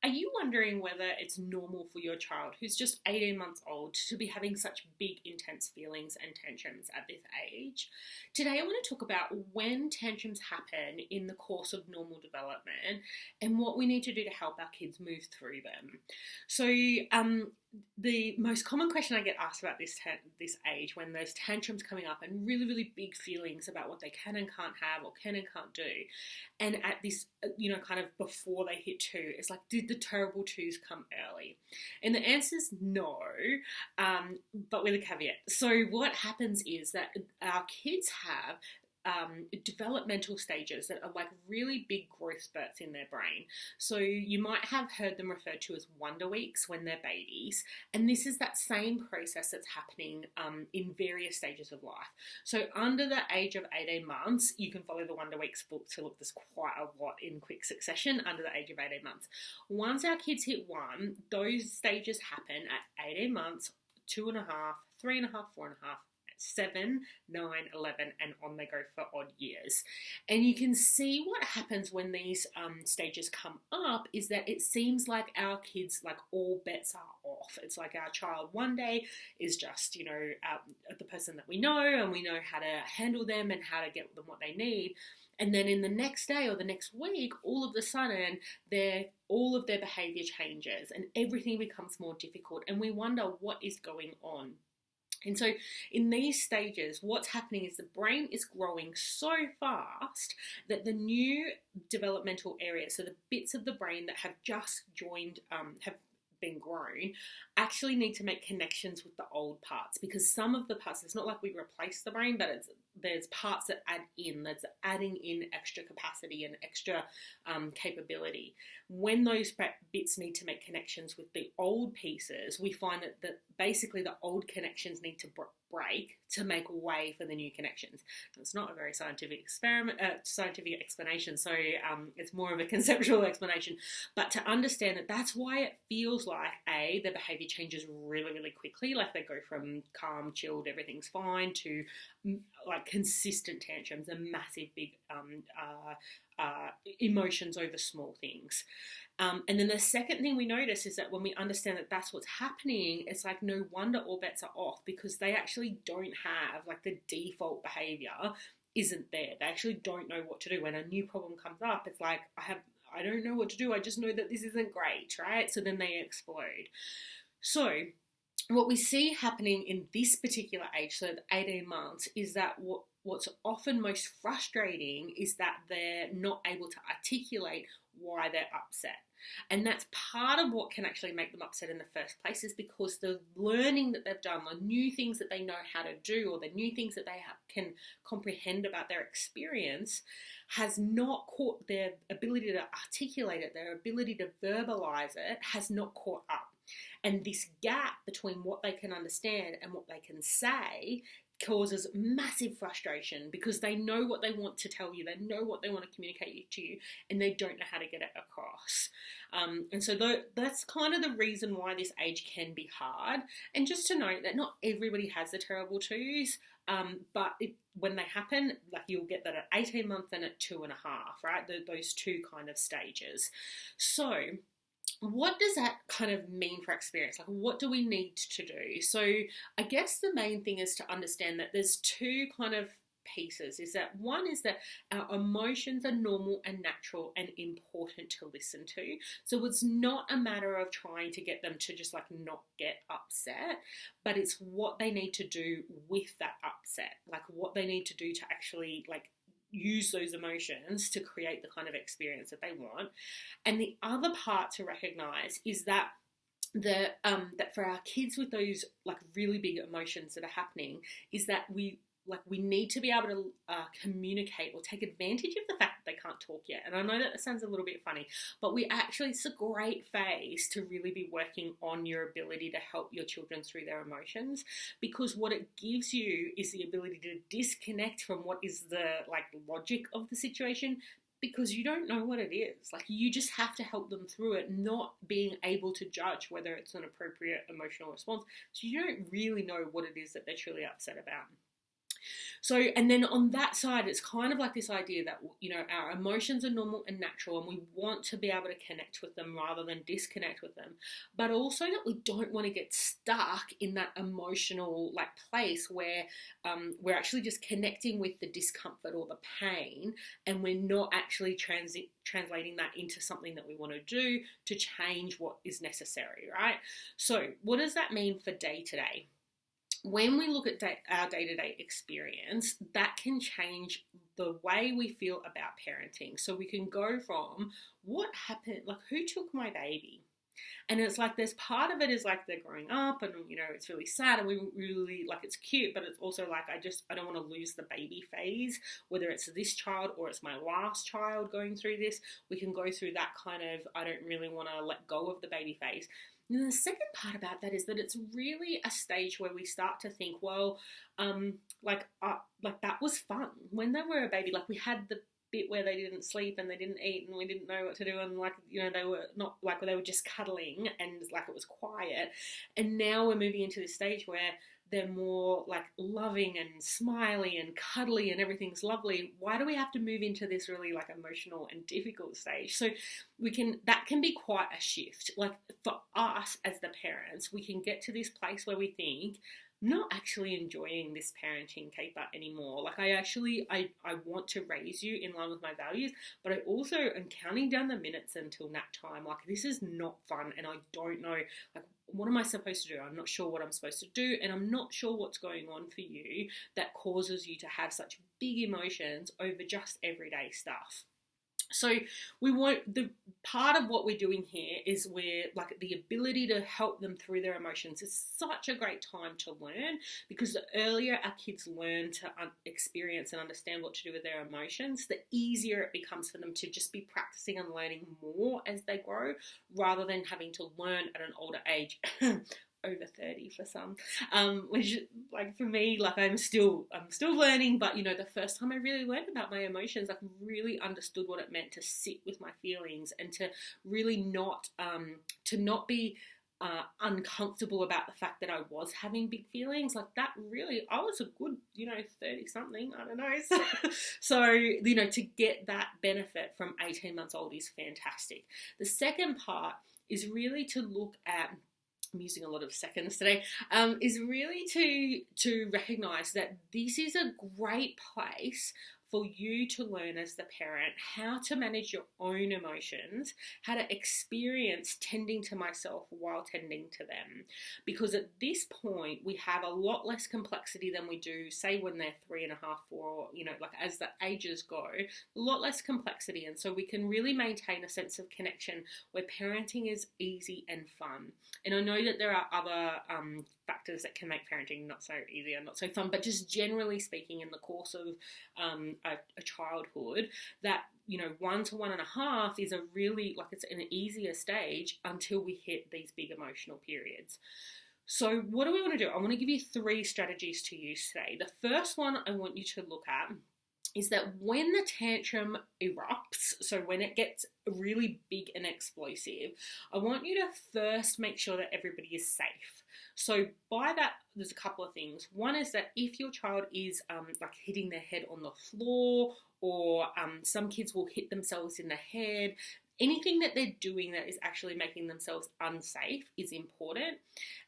Are you wondering whether it's normal for your child who's just 18 months old to be having such big, intense feelings and tantrums at this age? Today, I want to talk about when tantrums happen in the course of normal development and what we need to do to help our kids move through them. So, the most common question I get asked about this age, when there's tantrums coming up and really, really big feelings about what they can and can't have or can and can't do, and at this, kind of before they hit 2, it's like, did the terrible 2s come early? And the answer is no, but with a caveat. So what happens is that our kids have developmental stages that are like really big growth spurts in their brain. So you might have heard them referred to as wonder weeks when they're babies, and this is that same process that's happening in various stages of life. So under the age of 18 months, you can follow the Wonder Weeks book to look. There's quite a lot in quick succession under the age of 18 months. Once our kids hit 1, those stages happen at 18 months, 2.5, 3.5, 4.5, 7, 9, 11, and on they go for odd years. And you can see what happens when these stages come up is that it seems like our kids, like, all bets are off. It's like our child one day is just, the person that we know, and we know how to handle them and how to get them what they need. And then in the next day or the next week, all of a sudden, all of their behaviour changes and everything becomes more difficult. And we wonder what is going on. And so in these stages, what's happening is the brain is growing so fast that the new developmental areas, so the bits of the brain that have just joined, have been grown, actually need to make connections with the old parts, because some of the parts, it's not like we replace the brain, but there's parts that add in, that's adding in extra capacity and extra capability. When those bits need to make connections with the old pieces, we find that basically the old connections need to break to make way for the new connections. It's not a very scientific explanation, so it's more of a conceptual explanation. But to understand that, that's why it feels like the behaviour changes really, really quickly. Like they go from calm, chilled, everything's fine, to like consistent tantrums and massive big emotions over small things. And then the second thing we notice is that when we understand that that's what's happening, it's like no wonder all bets are off, because they actually don't have, like, the default behaviour isn't there. They actually don't know what to do. When a new problem comes up, it's like, I don't know what to do. I just know that this isn't great, right? So then they explode. So what we see happening in this particular age, so 18 months, is that what's often most frustrating is that they're not able to articulate why they're upset. And that's part of what can actually make them upset in the first place, is because the learning that they've done, the new things that they know how to do, or the new things that they can comprehend about their experience, has not caught their ability to articulate it, their ability to verbalize it has not caught up. And this gap between what they can understand and what they can say causes massive frustration, because they know what they want to tell you, they know what they want to communicate to you, and they don't know how to get it across. And so that's kind of the reason why this age can be hard. And just to note that not everybody has the terrible 2s, but when they happen, like, you'll get that at 18 months and at 2.5, right? Those two kind of stages. So what does that kind of mean for experience? Like, what do we need to do? So I guess the main thing is to understand that there's two kind of pieces. Is that one is that our emotions are normal and natural and important to listen to. So it's not a matter of trying to get them to just, like, not get upset, but it's what they need to do with that upset, like what they need to do to actually, like, use those emotions to create the kind of experience that they want. And the other part to recognize is that that for our kids with those, like, really big emotions that are happening, is that we need to be able to communicate or take advantage of the fact that they can't talk yet. And I know that sounds a little bit funny, but it's a great phase to really be working on your ability to help your children through their emotions, because what it gives you is the ability to disconnect from what is the, like, logic of the situation, because you don't know what it is. Like, you just have to help them through it, not being able to judge whether it's an appropriate emotional response. So you don't really know what it is that they're truly upset about. So, and then on that side, it's kind of like this idea that, you know, our emotions are normal and natural and we want to be able to connect with them rather than disconnect with them. But also that we don't want to get stuck in that emotional like place where we're actually just connecting with the discomfort or the pain, and we're not actually translating that into something that we want to do to change what is necessary, right? So what does that mean for day to day? When we look at our day-to-day experience, that can change the way we feel about parenting. So we can go from what happened, like who took my baby? And it's like there's part of it is like they're growing up and, you know, it's really sad and we really, like, it's cute, but it's also like I don't want to lose the baby phase, whether it's this child or it's my last child going through this. We can go through that kind of, I don't really want to let go of the baby phase. And the second part about that is that it's really a stage where we start to think, well, like that was fun when they were a baby. Like we had the bit where they didn't sleep and they didn't eat and we didn't know what to do, and like, you know, they were not like, they were just cuddling and like it was quiet. And now we're moving into this stage where they're more like loving and smiley and cuddly and everything's lovely. Why do we have to move into this really like emotional and difficult stage? So that can be quite a shift. Like for us as the parents, we can get to this place where we think, I'm not actually enjoying this parenting caper anymore. Like I want to raise you in line with my values, but I also am counting down the minutes until nap time. Like this is not fun and I don't know, like, what am I supposed to do? I'm not sure what I'm supposed to do, and I'm not sure what's going on for you that causes you to have such big emotions over just everyday stuff. So the part of what we're doing here is we're like the ability to help them through their emotions is such a great time to learn, because the earlier our kids learn to experience and understand what to do with their emotions, the easier it becomes for them to just be practicing and learning more as they grow, rather than having to learn at an older age. Over 30 for some, which like for me, like I'm still learning, but you know, the first time I really learned about my emotions, like really understood what it meant to sit with my feelings and to really not be uncomfortable about the fact that I was having big feelings. Like that really, I was a good, you know, 30 something, I don't know. So, you know, to get that benefit from 18 months old is fantastic. The second part is really to look at, I'm using a lot of seconds today, is really to recognise that this is a great place for you to learn as the parent how to manage your own emotions, how to experience tending to myself while tending to them. Because at this point, we have a lot less complexity than we do, say, when they're 3.5, 4, you know, like as the ages go, a lot less complexity. And so we can really maintain a sense of connection where parenting is easy and fun. And I know that there are other factors that can make parenting not so easy and not so fun, but just generally speaking, in the course of a childhood, that, you know, 1 to 1.5 is a really, like, it's an easier stage until we hit these big emotional periods. So what do we want to do? I want to give you 3 strategies to use today. The first one I want you to look at is that when the tantrum erupts, so when it gets really big and explosive, I want you to first make sure that everybody is safe. So by that, there's a couple of things. One is that if your child is like hitting their head on the floor, or some kids will hit themselves in the head, anything that they're doing that is actually making themselves unsafe is important.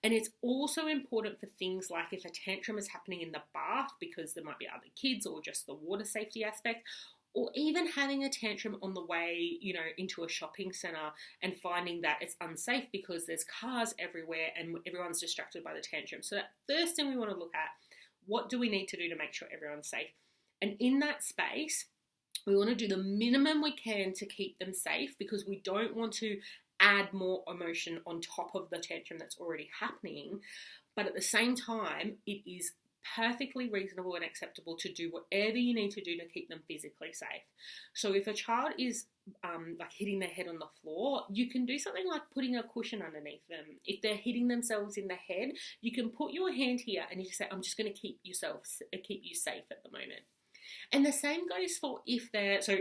And it's also important for things like if a tantrum is happening in the bath because there might be other kids, or just the water safety aspect, or even having a tantrum on the way, you know, into a shopping centre and finding that it's unsafe because there's cars everywhere and everyone's distracted by the tantrum. So that first thing we want to look at, what do we need to do to make sure everyone's safe? And in that space, we want to do the minimum we can to keep them safe, because we don't want to add more emotion on top of the tantrum that's already happening. But at the same time, it is perfectly reasonable and acceptable to do whatever you need to do to keep them physically safe. So if a child is like hitting their head on the floor, you can do something like putting a cushion underneath them. If they're hitting themselves in the head, you can put your hand here and you say, I'm just going to keep you safe at the moment. And the same goes for if they're, so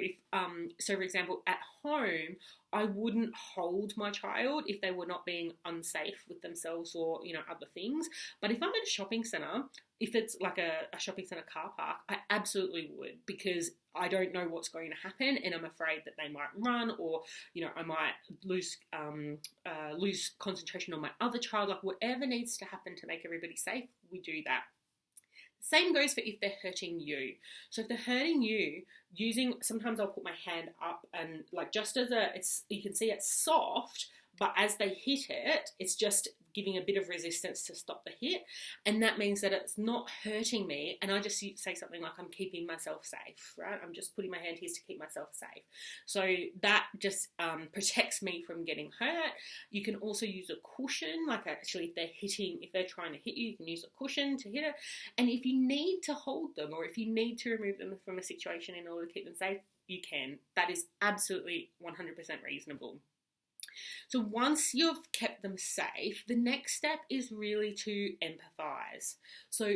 for example, at home, I wouldn't hold my child if they were not being unsafe with themselves or, other things. But if I'm at a shopping centre, if it's like a shopping centre car park, I absolutely would, because I don't know what's going to happen, and I'm afraid that they might run, or, I might lose concentration on my other child. Like, whatever needs to happen to make everybody safe, we do that. Same goes for if they're hurting you. So if they're hurting you, sometimes I'll put my hand up and like just as you can see it's soft, but as they hit it, it's just giving a bit of resistance to stop the hit. And that means that it's not hurting me. And I just say something like, I'm keeping myself safe, right? I'm just putting my hand here to keep myself safe. So that just protects me from getting hurt. You can also use a cushion, like actually if they're trying to hit you, you can use a cushion to hit it. And if you need to hold them, or if you need to remove them from a situation in order to keep them safe, you can. That is absolutely 100% reasonable. So once you've kept them safe, the next step is really to empathise. So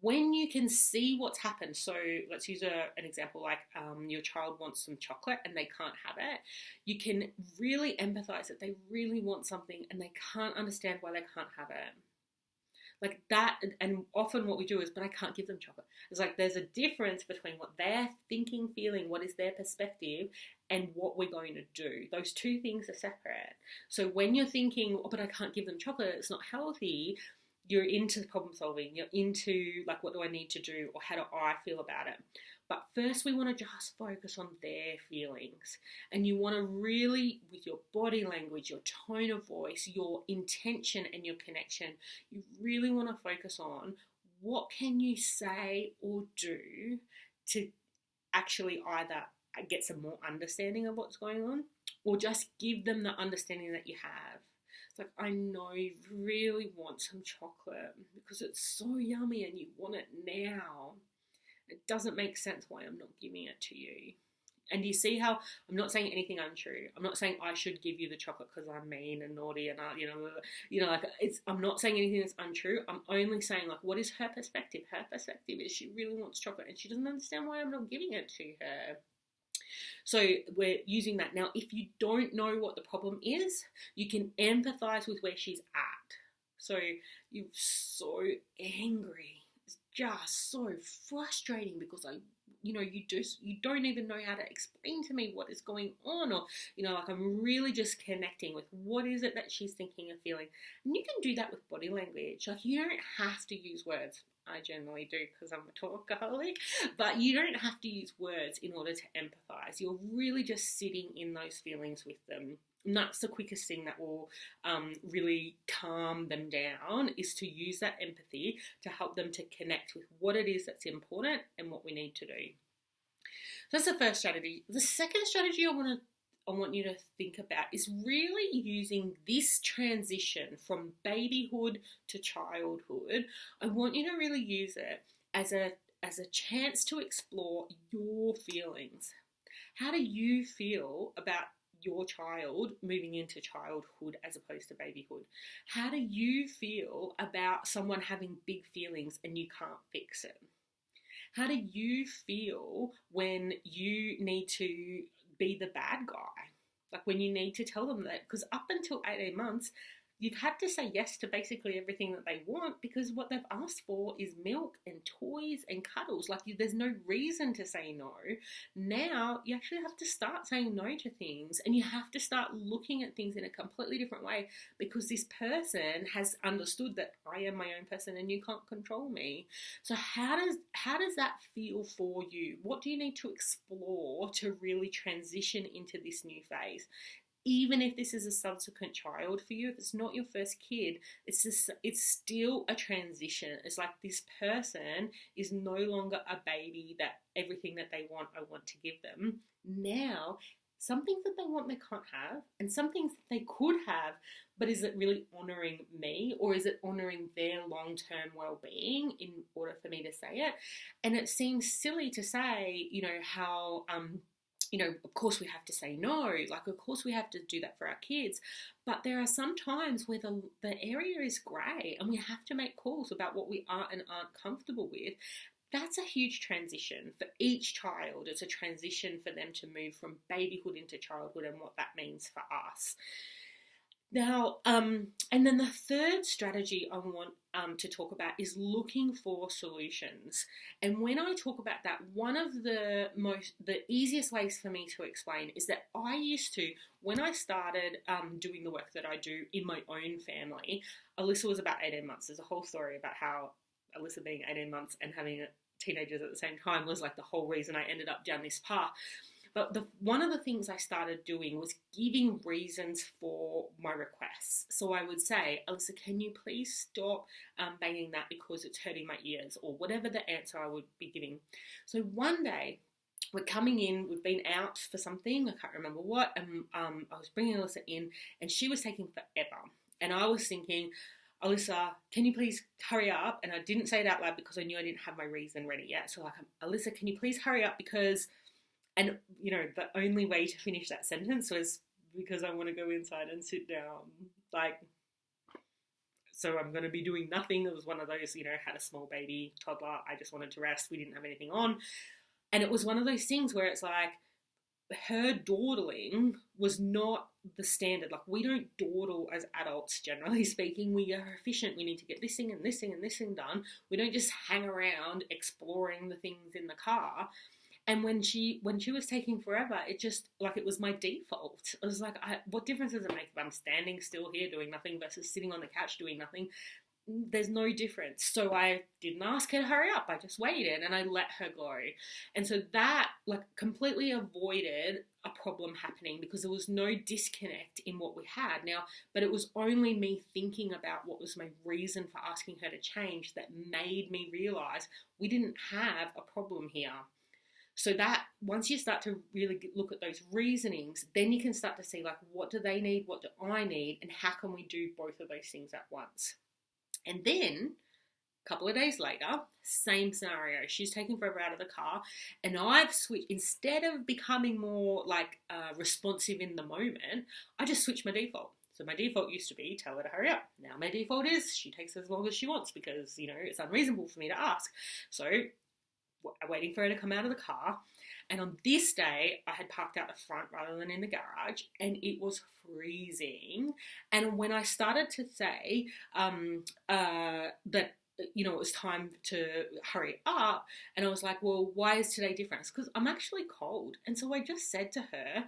when you can see what's happened, so let's use an example like your child wants some chocolate and they can't have it, you can really empathise that they really want something and they can't understand why they can't have it. Like that, and often what we do is, but I can't give them chocolate. It's like there's a difference between what they're thinking, feeling, what is their perspective, and what we're going to do. Those two things are separate. So when you're thinking, oh, but I can't give them chocolate, it's not healthy, you're into problem solving. You're into like, what do I need to do, or how do I feel about it? But first we want to just focus on their feelings. And you want to really, with your body language, your tone of voice, your intention and your connection, you really want to focus on what can you say or do to actually either get some more understanding of what's going on, or just give them the understanding that you have. It's like, I know you really want some chocolate because it's so yummy and you want it now. It doesn't make sense why I'm not giving it to you. And you see how I'm not saying anything untrue. I'm not saying I should give you the chocolate because I'm mean and naughty and I'm not saying anything that's untrue. I'm only saying, like, what is her perspective? Her perspective is she really wants chocolate and she doesn't understand why I'm not giving it to her. So we're using that. Now, if you don't know what the problem is, you can empathise with where she's at. So you're so angry. It's just so frustrating because you don't even know how to explain to me what is going on, or like I'm really just connecting with what is it that she's thinking and feeling. And you can do that with body language. Like, you don't have to use words. I generally do because I'm a talkaholic, but you don't have to use words in order to empathise. You're really just sitting in those feelings with them. And that's the quickest thing that will really calm them down, is to use that empathy to help them to connect with what it is that's important and what we need to do. So that's the first strategy. The second strategy I want you to think about is really using this transition from babyhood to childhood. I want you to really use it as a chance to explore your feelings. How do you feel about your child moving into childhood as opposed to babyhood? How do you feel about someone having big feelings and you can't fix it? How do you feel when you need to be the bad guy? Like when you need to tell them that, because up until 18 months, you've had to say yes to basically everything that they want, because what they've asked for is milk and toys and cuddles. Like, there's no reason to say no. Now you actually have to start saying no to things, and you have to start looking at things in a completely different way, because this person has understood that I am my own person and you can't control me. So how does that feel for you? What do you need to explore to really transition into this new phase? Even if this is a subsequent child for you, if it's not your first kid, it's still a transition. It's like this person is no longer a baby that everything that they want, I want to give them. Now, some things that they want they can't have, and some things that they could have, but is it really honouring me, or is it honouring their long-term well-being in order for me to say it? And it seems silly to say, how... of course we have to say no, like of course we have to do that for our kids, but there are some times where the area is grey and we have to make calls about what we are and aren't comfortable with. that's a huge transition for each child. It's a transition for them to move from babyhood into childhood and what that means for us. Now, and then the third strategy I want to talk about is looking for solutions. And when I talk about that, one of the easiest ways for me to explain is that I used to, when I started doing the work that I do in my own family, Alyssa was about 18 months. There's a whole story about how Alyssa being 18 months and having teenagers at the same time was like the whole reason I ended up down this path. But one of the things I started doing was giving reasons for my requests. So I would say, Alyssa, can you please stop banging that because it's hurting my ears, or whatever the answer I would be giving. So one day, we're coming in, we've been out for something, I can't remember what, and I was bringing Alyssa in, and she was taking forever. And I was thinking, Alyssa, can you please hurry up? And I didn't say it out loud because I knew I didn't have my reason ready yet. So like, Alyssa, can you please hurry up because... And, you know, the only way to finish that sentence was because I want to go inside and sit down. Like, so I'm going to be doing nothing. It was one of those, you know, had a small baby, toddler. I just wanted to rest. We didn't have anything on. And it was one of those things where it's like, her dawdling was not the standard. Like, we don't dawdle as adults, generally speaking. We are efficient. We need to get this thing and this thing and this thing done. We don't just hang around exploring the things in the car. And when she was taking forever, it just, like, it was my default. It was like, what difference does it make if I'm standing still here doing nothing versus sitting on the couch doing nothing? There's no difference. So I didn't ask her to hurry up. I just waited and I let her go. And so that, like, completely avoided a problem happening because there was no disconnect in what we had. Now, but it was only me thinking about what was my reason for asking her to change that made me realize we didn't have a problem here. So that once you start to really look at those reasonings, then you can start to see, like, what do they need, what do I need, and how can we do both of those things at once? And then a couple of days later, same scenario. She's taking forever out of the car, and I've switched. Instead of becoming more like responsive in the moment, I just switched my default. So my default used to be tell her to hurry up. Now my default is she takes as long as she wants because, you know, it's unreasonable for me to ask. So waiting for her to come out of the car. And on this day, I had parked out the front rather than in the garage, and it was freezing. And when I started to say that, you know, it was time to hurry up, and I was like, well, why is today different? Because I'm actually cold. And so I just said to her,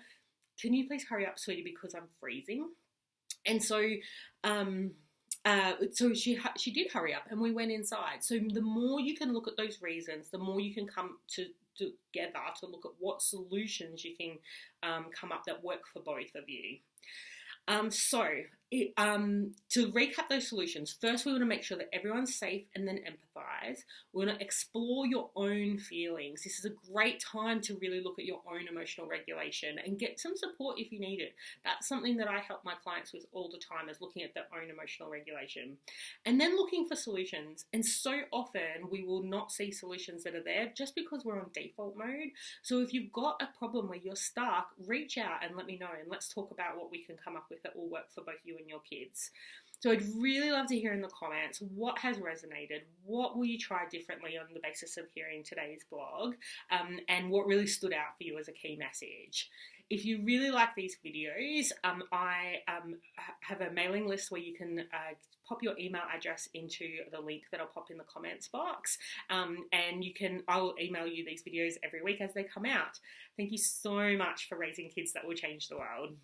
can you please hurry up, sweetie, because I'm freezing? And so she did hurry up and we went inside. So the more you can look at those reasons, the more you can come together to look at what solutions you can come up that work for both of you. To recap those solutions, first we want to make sure that everyone's safe and then empathise. We want to explore your own feelings. This is a great time to really look at your own emotional regulation and get some support if you need it. That's something that I help my clients with all the time, is looking at their own emotional regulation. And then looking for solutions. And so often we will not see solutions that are there just because we're on default mode. So if you've got a problem where you're stuck, reach out and let me know, and let's talk about what we can come up with that will work for both you and your kids. So I'd really love to hear in the comments what has resonated, what will you try differently on the basis of hearing today's blog, and what really stood out for you as a key message. If you really like these videos, I have a mailing list where you can pop your email address into the link that I'll pop in the comments box, and I'll email you these videos every week as they come out. Thank you so much for raising kids that will change the world.